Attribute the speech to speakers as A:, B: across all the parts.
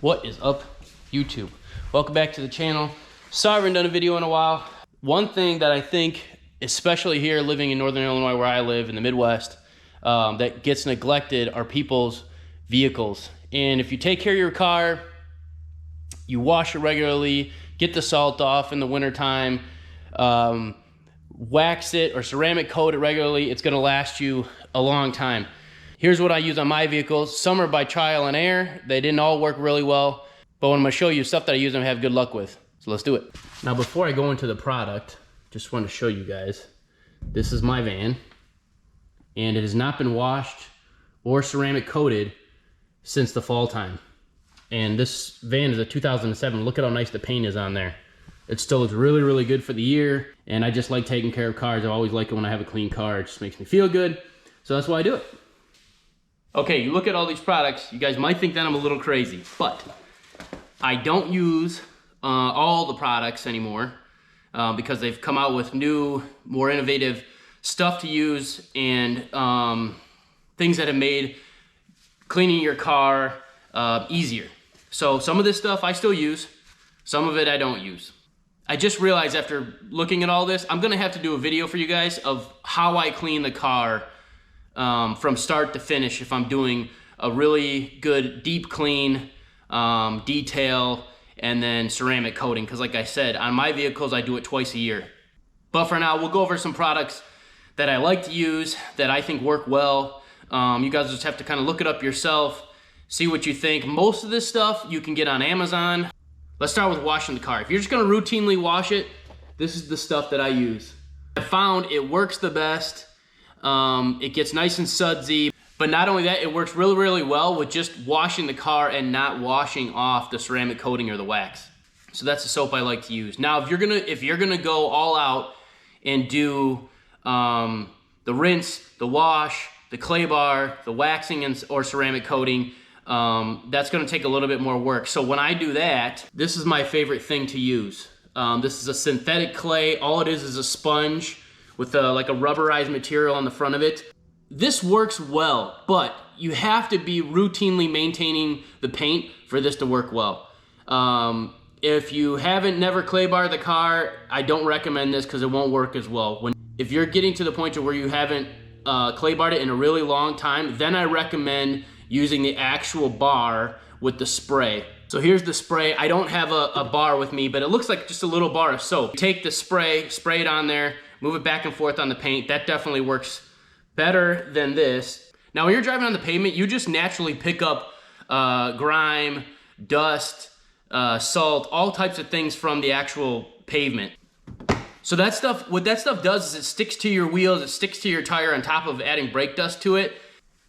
A: What is up, YouTube? Welcome back to the channel. Sorry I haven't done a video in a while. One thing that I think, especially here living in Northern Illinois where I live in the Midwest, that gets neglected are people's vehicles. And if you take care of your car, you wash it regularly, get the salt off in the wintertime, wax it or ceramic coat it regularly, it's gonna last you a long time. Here's what I use on my vehicles. Some are by trial and error. They didn't all work really well, but I'm gonna show you stuff that I use and have good luck with. So let's do it. Now before I go into the product, just want to show you guys, this is my van and it has not been washed or ceramic coated since the fall time. And this van is a 2007. Look at how nice the paint is on there. It still looks really, really good for the year. And I just like taking care of cars. I always like it when I have a clean car. It just makes me feel good. So that's why I do it. Okay, you look at all these products, you guys might think that I'm a little crazy, but I don't use all the products anymore because they've come out with new, more innovative stuff to use and things that have made cleaning your car easier. So some of this stuff I still use, some of it I don't use. I just realized after looking at all this, I'm gonna have to do a video for you guys of how I clean the car from start to finish if I'm doing a really good deep clean, detail, and then ceramic coating. Because like I said, on my vehicles, I do it twice a year. But for now, we'll go over some products that I like to use, that I think work well. You guys just have to kind of look it up yourself, see what you think. Most of this stuff you can get on Amazon. Let's start with washing the car. If you're just gonna routinely wash it, this is the stuff that I use. I found it works the best. It gets nice and sudsy, but not only that, it works really, really well with just washing the car and not washing off the ceramic coating or the wax. So that's the soap I like to use. Now, if you're gonna go all out and do the rinse, the wash, the clay bar, the waxing or ceramic coating, that's gonna take a little bit more work. So when I do that, this is my favorite thing to use. This is a synthetic clay. All it is a sponge with like a rubberized material on the front of it. This works well, but you have to be routinely maintaining the paint for this to work well. If you haven't never clay barred the car, I don't recommend this because it won't work as well. If you're getting to the point to where you haven't clay barred it in a really long time, then I recommend using the actual bar with the spray. So here's the spray. I don't have a bar with me, but it looks like just a little bar of soap. Take the spray it on there, move it back and forth on the paint. That definitely works better than this. Now when you're driving on the pavement, you just naturally pick up grime, dust, salt, all types of things from the actual pavement. So that stuff, what that stuff does is it sticks to your wheels, it sticks to your tire on top of adding brake dust to it.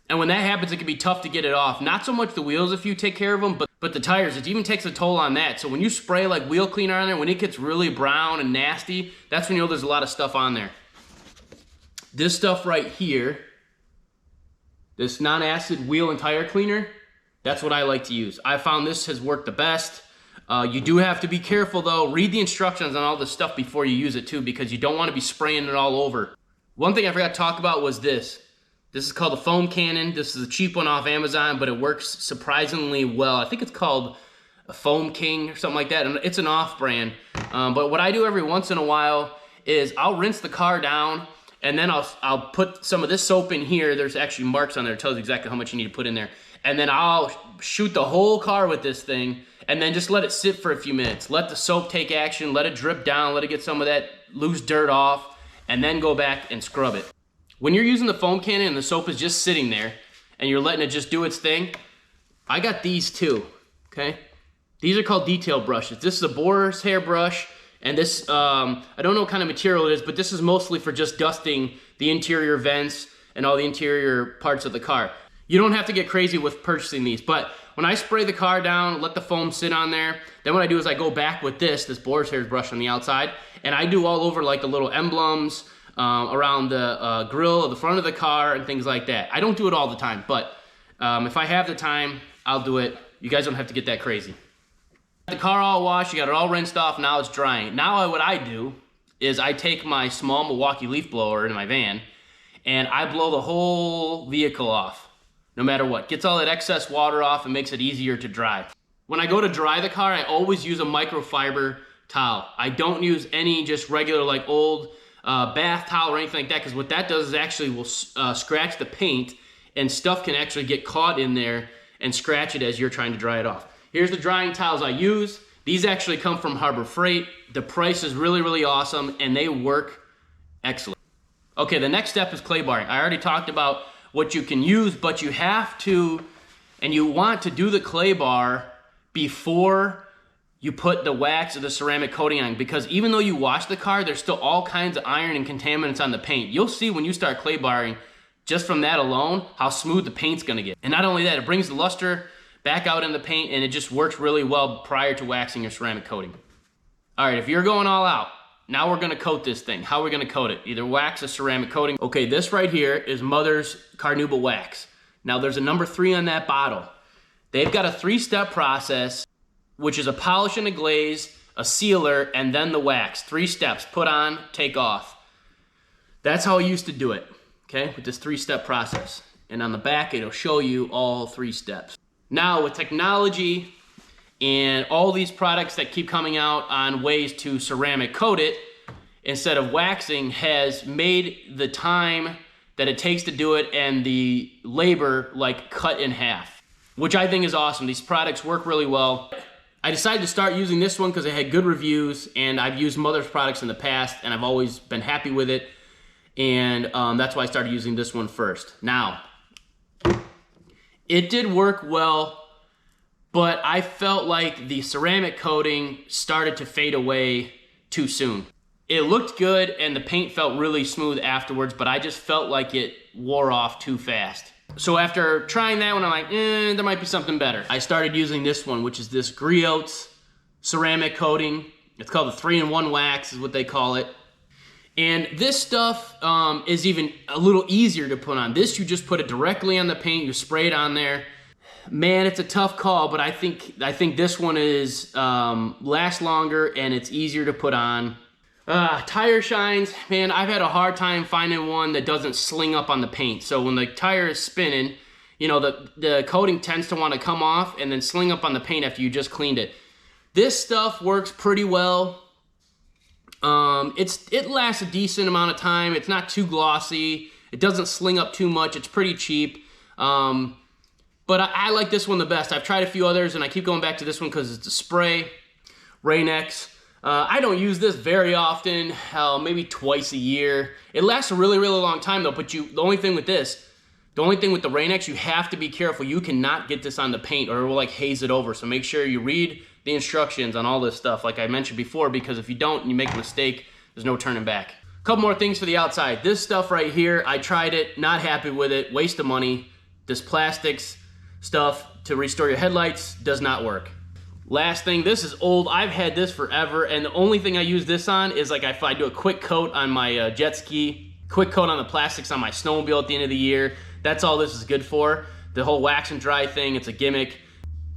A: And when that happens, it can be tough to get it off. Not so much the wheels if you take care of them, but the tires, it even takes a toll on that. So when you spray like wheel cleaner on there, when it gets really brown and nasty, that's when you know there's a lot of stuff on there. This stuff right here, this non-acid wheel and tire cleaner, that's what I like to use. I found this has worked the best. You do have to be careful though. Read the instructions on all this stuff before you use it too, because you don't want to be spraying it all over. One thing I forgot to talk about was this. This is called a foam cannon. This is a cheap one off Amazon, but it works surprisingly well. I think it's called a Foam King or something like that, and it's an off-brand. But what I do every once in a while is I'll rinse the car down, and then I'll put some of this soap in here. There's actually marks on there. It tells you exactly how much you need to put in there. And then I'll shoot the whole car with this thing, and then just let it sit for a few minutes. Let the soap take action, let it drip down, let it get some of that loose dirt off, and then go back and scrub it. When you're using the foam cannon and the soap is just sitting there and you're letting it just do its thing, I got these too, okay? These are called detail brushes. This is a boar's hair brush, and this, I don't know what kind of material it is, but this is mostly for just dusting the interior vents and all the interior parts of the car. You don't have to get crazy with purchasing these, but when I spray the car down, let the foam sit on there, then what I do is I go back with this boar's hair brush on the outside, and I do all over like the little emblems, around the grill of the front of the car and things like that. I don't do it all the time, but if I have the time, I'll do it. You guys don't have to get that crazy. The car all washed, you got it all rinsed off, now it's drying. Now what I do is I take my small Milwaukee leaf blower in my van and I blow the whole vehicle off, no matter what. Gets all that excess water off and makes it easier to dry. When I go to dry the car, I always use a microfiber towel. I don't use any just regular like old bath towel or anything like that, because what that does is actually will scratch the paint, and stuff can actually get caught in there and scratch it as you're trying to dry it off. Here's the drying towels I use. These actually come from Harbor Freight. The price is really, really awesome, and they work excellent. Okay, the next step is clay barring. I already talked about what you can use, but you have to, and you want to do the clay bar before you put the wax or the ceramic coating on, because even though you wash the car, there's still all kinds of iron and contaminants on the paint. You'll see when you start clay barring, just from that alone, how smooth the paint's gonna get. And not only that, it brings the luster back out in the paint, and it just works really well prior to waxing your ceramic coating. All right, if you're going all out, now we're gonna coat this thing. How are we gonna coat it? Either wax or ceramic coating. Okay, this right here is Mother's Carnauba wax. Now there's a number 3 on that bottle. They've got a 3-step process, which is a polish and a glaze, a sealer, and then the wax. 3 steps, put on, take off. That's how I used to do it, okay, with this 3-step process. And on the back, it'll show you all 3 steps. Now with technology and all these products that keep coming out on ways to ceramic coat it, instead of waxing, has made the time that it takes to do it and the labor like cut in half, which I think is awesome. These products work really well. I decided to start using this one because it had good reviews, and I've used Mother's products in the past and I've always been happy with it, and that's why I started using this one first. Now, it did work well, but I felt like the ceramic coating started to fade away too soon. It looked good and the paint felt really smooth afterwards, but I just felt like it wore off too fast. So after trying that one, I'm like, there might be something better. I started using this one, which is this Griot's ceramic coating. It's called the 3-in-1 wax is what they call it. And this stuff is even a little easier to put on. This, you just put it directly on the paint, you spray it on there. Man, it's a tough call, but I think this one is lasts longer and it's easier to put on. Tire shines, man, I've had a hard time finding one that doesn't sling up on the paint. So when the tire is spinning, you know, the coating tends to want to come off and then sling up on the paint after you just cleaned it. This stuff works pretty well. It lasts a decent amount of time. It's not too glossy. It doesn't sling up too much. It's pretty cheap. But I like this one the best. I've tried a few others and I keep going back to this one because it's a spray. Rain-X. I don't use this very often, maybe twice a year. It lasts a really, really long time though, but the only thing with the Rain-X, you have to be careful. You cannot get this on the paint or it will like haze it over. So make sure you read the instructions on all this stuff like I mentioned before, because if you don't and you make a mistake, there's no turning back. A couple more things for the outside. This stuff right here, I tried it, not happy with it, waste of money. This plastics stuff to restore your headlights does not work. Last thing, this is old. I've had this forever, and the only thing I use this on is like if I do a quick coat on my jet ski, quick coat on the plastics on my snowmobile at the end of the year. That's all this is good for. The whole wax and dry thing, it's a gimmick.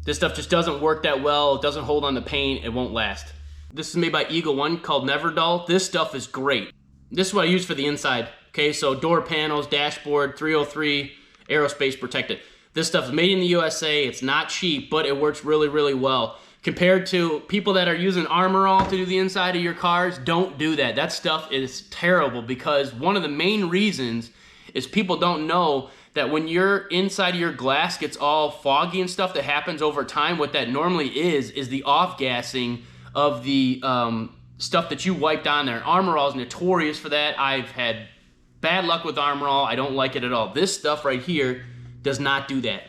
A: This stuff just doesn't work that well. It doesn't hold on the paint. It won't last. This is made by Eagle One called Never Dull. This stuff is great. This is what I use for the inside. Okay, so door panels, dashboard, 303, aerospace protected. This stuff is made in the USA. It's not cheap, but it works really, really well. Compared to people that are using Armor All to do the inside of your cars, don't do that. That stuff is terrible because one of the main reasons is people don't know that when your inside of your glass gets all foggy and stuff that happens over time, what that normally is the off-gassing of the stuff that you wiped on there. Armor All is notorious for that. I've had bad luck with Armor All. I don't like it at all. This stuff right here does not do that.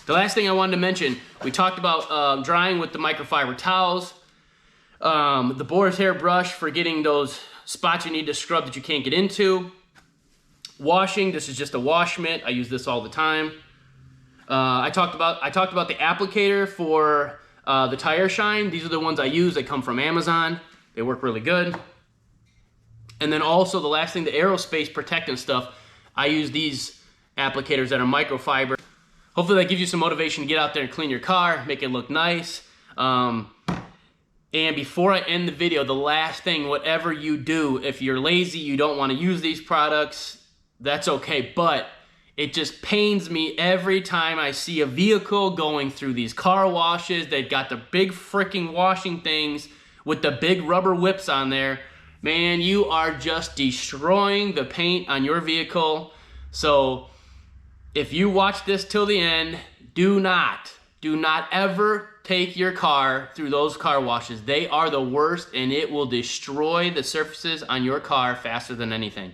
A: The last thing I wanted to mention, we talked about drying with the microfiber towels, the boar's hair brush for getting those spots you need to scrub that you can't get into. Washing, this is just a wash mitt. I use this all the time. I talked about the applicator for the tire shine. These are the ones I use. They come from Amazon. They work really good. And then also the last thing, the aerospace protectant stuff. I use these applicators that are microfiber. Hopefully that gives you some motivation to get out there and clean your car, make it look nice. And before I end the video, the last thing, whatever you do, if you're lazy, you don't want to use these products, that's okay. But It just pains me every time I see a vehicle going through these car washes. They've got the big freaking washing things with the big rubber whips on there. Man, you are just destroying the paint on your vehicle. So if you watch this till the end, do not ever take your car through those car washes. They are the worst, and it will destroy the surfaces on your car faster than anything.